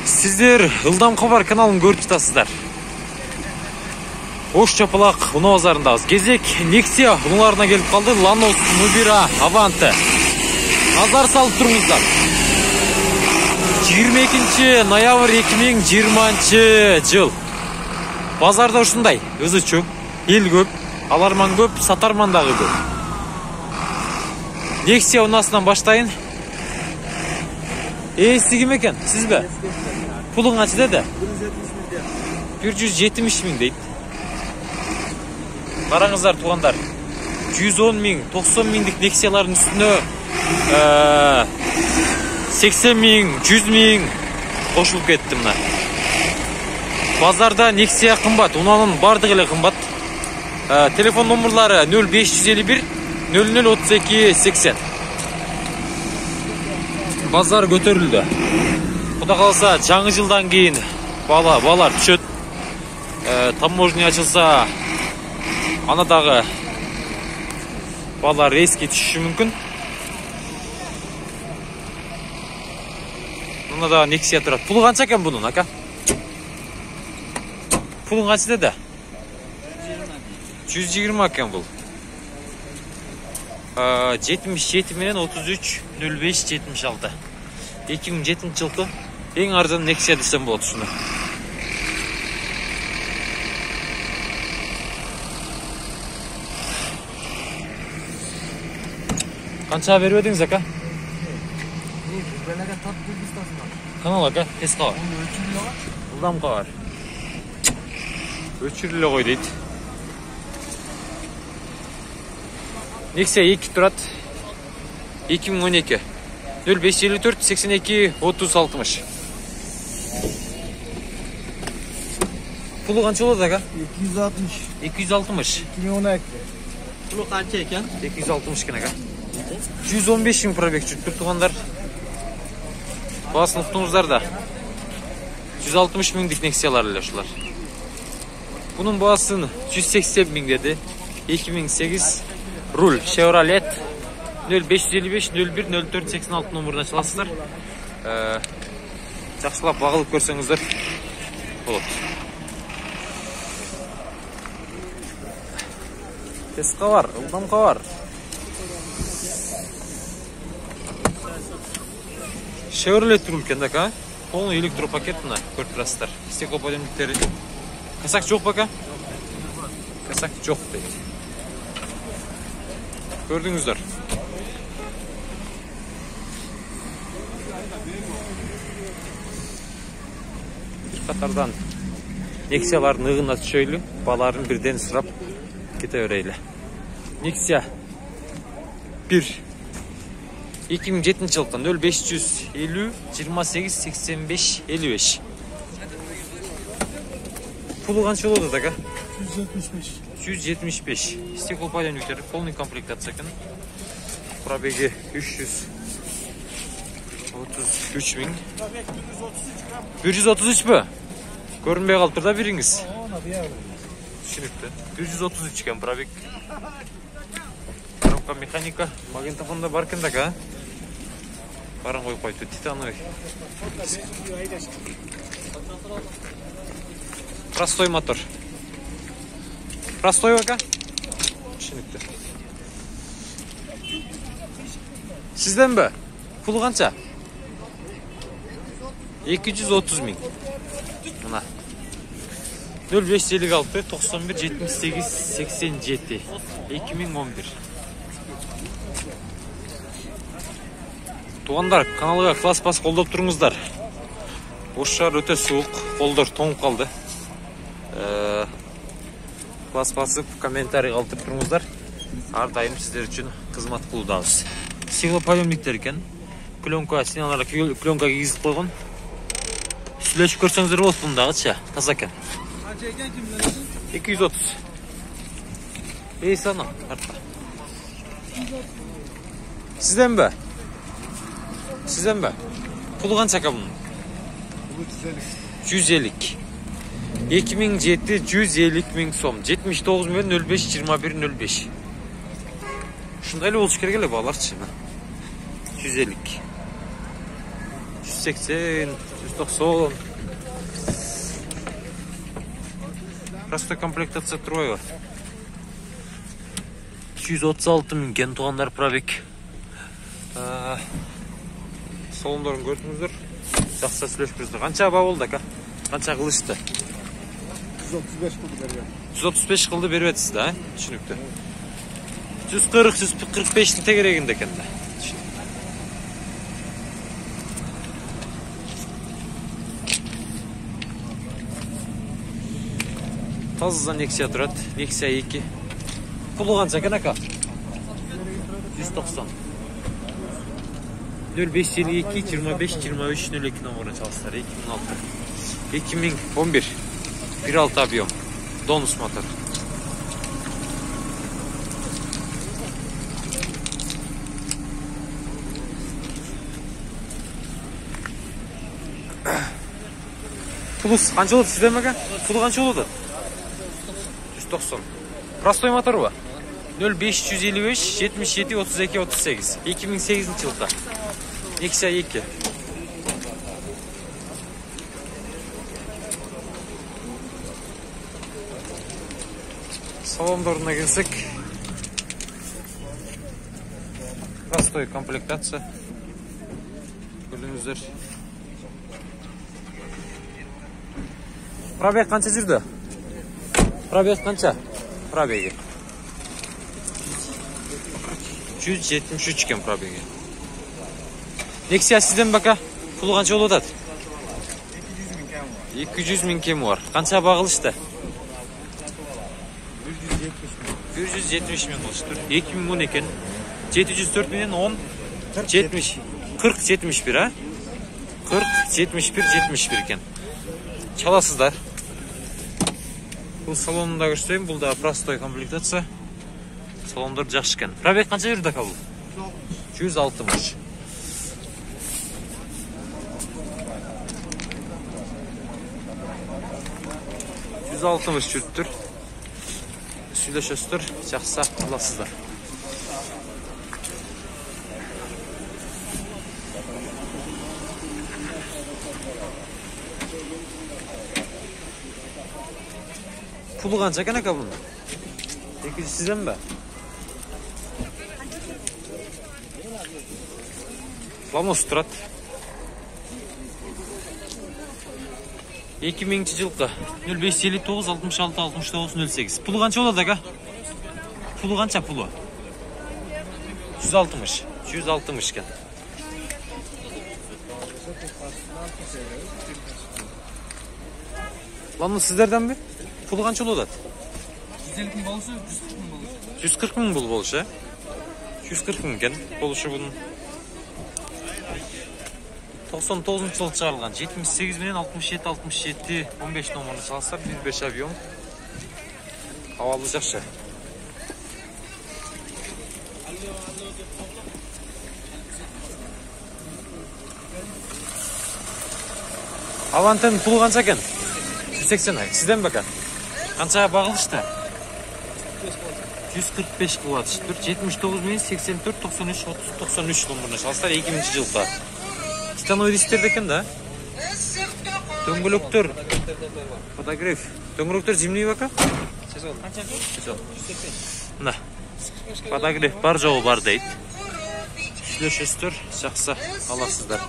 Сіздер Ылдам Хабар каналын көріп жатасыздар. Ош Чапалақ ұны базарындағыз. Кезек Nexia ұныларына келіп қалды. Lanos Nubira Avante. Назар салып тұрыңыздар. 22 ноябрь 2020 жыл. Базарда ұшындай. Өзі чөп, ел көп, аларман көп, сатармандағы көп. Nexia ұнасынан баштайын. Сіз кім екен? Сіз бе? Пулың қанша деді? 170 мың дейді. Қараңыздар туғандар. 110 мың, 90 мыңдік Nexia-лардың үстіне 80 мың, 100 мың қошылып кетті мына. Базарда Nexia қымбат, ұнаның бардығы елі қымбат. Телефон номерлары 0551 0032 80. Базар көтерілді. Құда қалса жаңы жылдан кейін балар түшет. Таможня ашылса анадағы балар рейске түші мүмкін. Анадағы Nexia тұрады. Пұлы қанша екен бұның, ака? Пұлың қанша деді? 120 екен бұл. 77 менен 33 05 76. 2007 жылғы ең арзан Nexia десем болады шыны. Қанша беріп едіңіз, ака? Канал, ака? Тез қауар. Ылдам қауар. Өчірілі қой дейді. Nexia 2 тұрады. 2012. 0554 82 30 60. Пұлы қанша болады, ака? 260. 260. 2012. Пұлы қанша екен? 260 екен, ака. 115 мың пробег жүріп тұрғандар. Басын ұқтыңыздар да. 160 мыңдік Nexia-лар әлі шылар. Бұның басын 180 мың деді. 2008 руль Chevrolet 0555 01 04 86 номеріне çalасыздар. Жақсылап бағылып көрсеңіздер болады. Тесқа бар, Ылдамға бар. Chevrolet руль екен, ака. Полный электропакет мына көріп тұрасыздар. Стеклоподъемниктері. Касак жоқ па, ака? Касак жоқ дейді. Көрдіңіздер. Bir қатардан Nexia-лардың ығына түшейлі, баларын бірден сұрап кете өрейлі. Nexia 1 2007 жылдан 0550 28 85 55. Пұлы қанша болады, ака? 175. 175. Стеклоподъемниктері полный комплектация екен. Пробеги 333 мың. 133 бі? Көрінбей қалып тұр да беріңіз. Түсінікті. 133 екен пробег. Коробка механика. Магнитофонда бар екен, ака? Барын қойып қойды. Титановый. Простой мотор. Простой, ака? Түсінікті. Сізден бі? Пұлы қанша? 230 мың. Мұна. 0556 91 78 87 2011. Туғандар, каналға класс бас қолдап тұрыңыздар. Ошшар өте суық, қолдар тоңып қалды. Класс басып, комментарий қалтып тұрыңыздар. Ардайым сіздер үшін қызмат қылудағыз. Стеклоподъемниктер екен. Пленка, стеналарға пленка кигізіп қойған. Сүлешіп көрсеңіздер болды бұндағы, таза екен. 230. Сана, артқа. Сізден бі? Сізден бі? Пұлы қанша ака бұның? 150. 2007 150 мың сом. 79 мен 05 21 05. Шындайлы болшы керек елі балар чына. 150. 180, 190. Простой комплектация трое. 236 миң кен туғандар пробег. Салондарын көрдіңіздер. Жақсы сөйлесіп көрдіңіздер. Қанша ба болды ака? Қанша қылышты? 135 kıldı veriyor. 135 қылды беріп етсіз да, түсінікті. 140-145'in тегерегінде екен да. Тазыздан Nexia тұрады, Nexia 2. Пұлы қанша екен ака? 190. 0552 25 23 02 номеріне çalışlar. 2006. 2011. 1.6 объем. Донус мотор. Пулус қанша болады сізде ме? Пулы қанша болады? 190. Простой мотор ба? 0555 77 32 38. 2008 жылда. Nexia 2. Салондарына келсек. Простой комплектация. Көрдіңіздер. Пробег қанша жүрді? Пробег қанша? Пробеги. 173 екен пробеги. Nexia сізден бака? Пұлы қанша болады? 200 миң кемі бар. Қанша бағылышты? 170 миң қылышты. 2010 екен. 704 менен 10 70 40 71 а? 40 71 71 екен. Çalasızlar. Бұл салонында көрсетейін. Бұл да простой комплектация. Салондар жақсы екен. Пробег қанша жүрді ака бұл? 160. Жүрттір. Сөйлесесіздер, жақсы аласыздар. Pulu қанша екен ака бұның? 200-сізден бе? Ламос тұрады. 2000 жылғы 0559 66 69 08. Пулы қанша болады ака? Пулы қанша пулы? 160. 160 екен. Ламос сіздерден бе? Пулы қанша болады? 150 ming болса, 140 140 ming болса. мың бұл болшы. 140 мың екен. Болушы бұның. 99 жылы шығарылған. 78 менен 67 15 номерді салыстар. 1.5 объем. Хавалы жақшы. Авантен пулы қанша екен? 180 ай. Сізден бака? Қаншаға бағылышты? 145 киловатт. 79 мен 84 93 30 93 номеріне салыстар. 2000 жылда. Титановый дисктер екен да? Дөңгелектер. Фотограф. Дөңгелектер зимний бака? Сезон. Мына. Фотограф бар жоғы бар дейді. Сөйлесесіздер, жақсы аласыздар.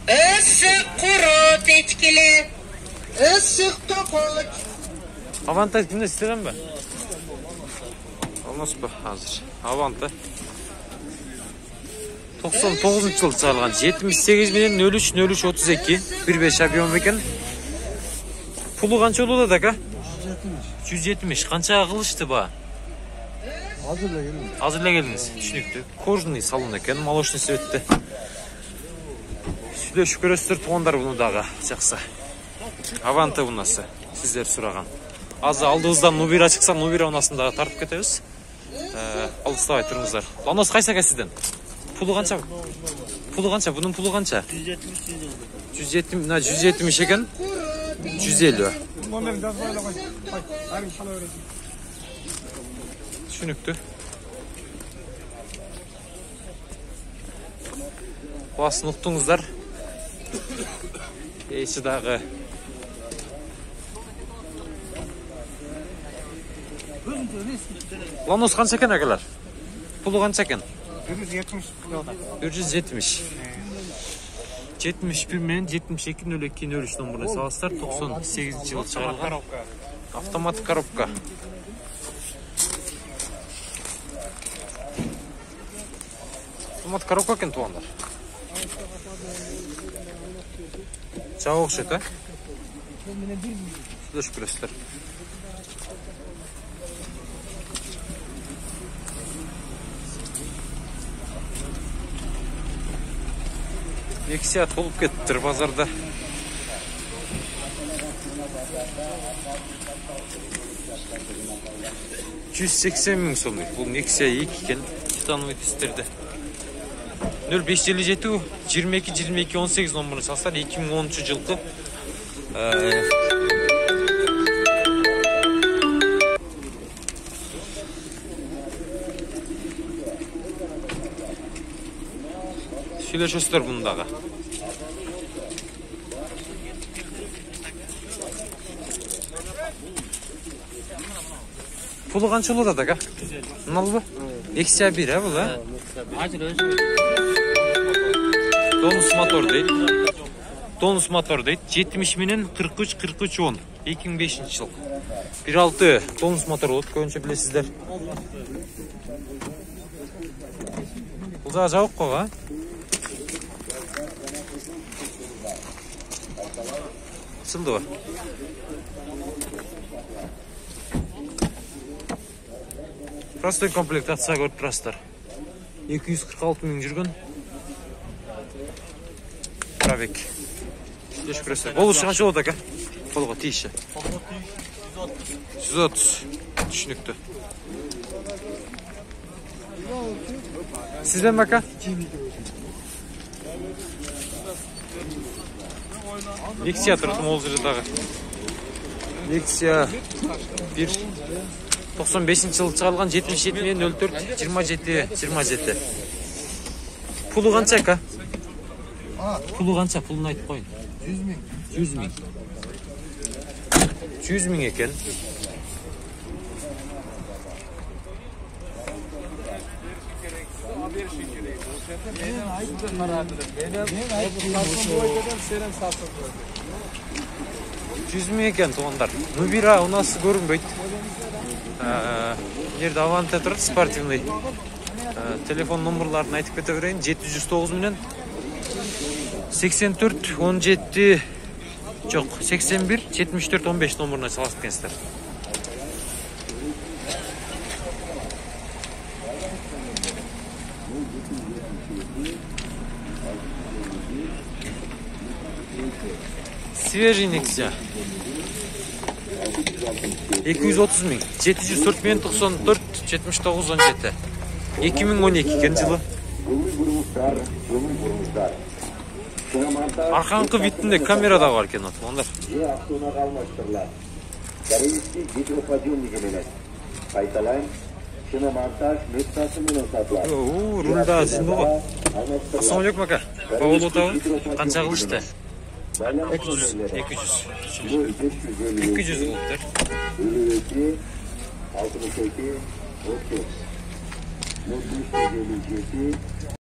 Issiq qurut echkilar, issiq to'qoch. Avanta kimde istedim ben? Olmaz bu hazır. Avanta. 99 yıl çıkarılgan. 78 bilen 03 03 32 1.5 объем екен. Pulu kança oldu da ka? 170. Kança kılıştı ba? Hazırla gelin. Hazırla geldiniz. Düşünüktü. Korjunluğu salon eken. Молочный светті. Süle şükür östür tuğanдар bunu dağa. Жақсы. Avanta bunası. Sizler sұраған. Az aldığınızdan Nubira çıksa Nubira onasında tartıp ketemiz. Alыстабай тұрыңыздар. Ланос қайса кәсіден? Pulu kança? Pulu kança? Bunun pulu kança? 170 екен. 150. Düşünüktü. Басын ұқтыңыздар. Ейші дағы. Ланос қанша екен әкелер? Пұлы қанша екен? 170. 71 мен 72-02-03 номеріне салыстар. 98 жылы шығарылған. Автомат коробка. Автомат коробка екен туғандар. Жауық шет, Сүлеш күрестер. Нексия толып кеттір базарда. $180,000 сомы. Бұл Нексия 2 екен. Титановый тестерді. 0557 22-22-18 номерін салсар. 2010 жылғы. Сөйлешөстер бұндағы. Пұлы қанша олады адаға? Нал бұ? Нексия 1, бұл, Тонус мотор дейді. Тонус мотор дейді. 70 менен 43-43-10. 2005 жыл. 1.6 тонус мотор олды. Көбінше білесіздер. Бұл да жауық қоға. Сылды ба? Простой комплектация көріп тұрастар. 246,000 жүрген. Пробег. Еш көресіздер. Бұл ұшыған жол одаға. Қолға тейші. 130. Түшінікті. Сізден бака? Нексия тұрдым ол жырдағы. Нексия 1. 95 жылы шығарылған 77-04-27-27. Пұлы қанша ка? Пұлы қанша? Пұлын айтып қойын. 100,000. 100,000 екен. Жүзме екен туғандар. Нубира у нас көрінбейді. Жерде Аванте тұрды, спортивный. Телефон номерларын айтып кете берейін. 709 менен 84 17 жоқ 81 74 15 номеріне саласып кенсіздер. Свежий Nexia. 230,000. 704 мен 94 79 17. 2012 кен жылы. Арқаңқы битінде камера да бар кен ондар. Рулда жынды ғой. Ассалаумалейкум ака. Бауыл отауы қанша қылышты? 200 болыптыр.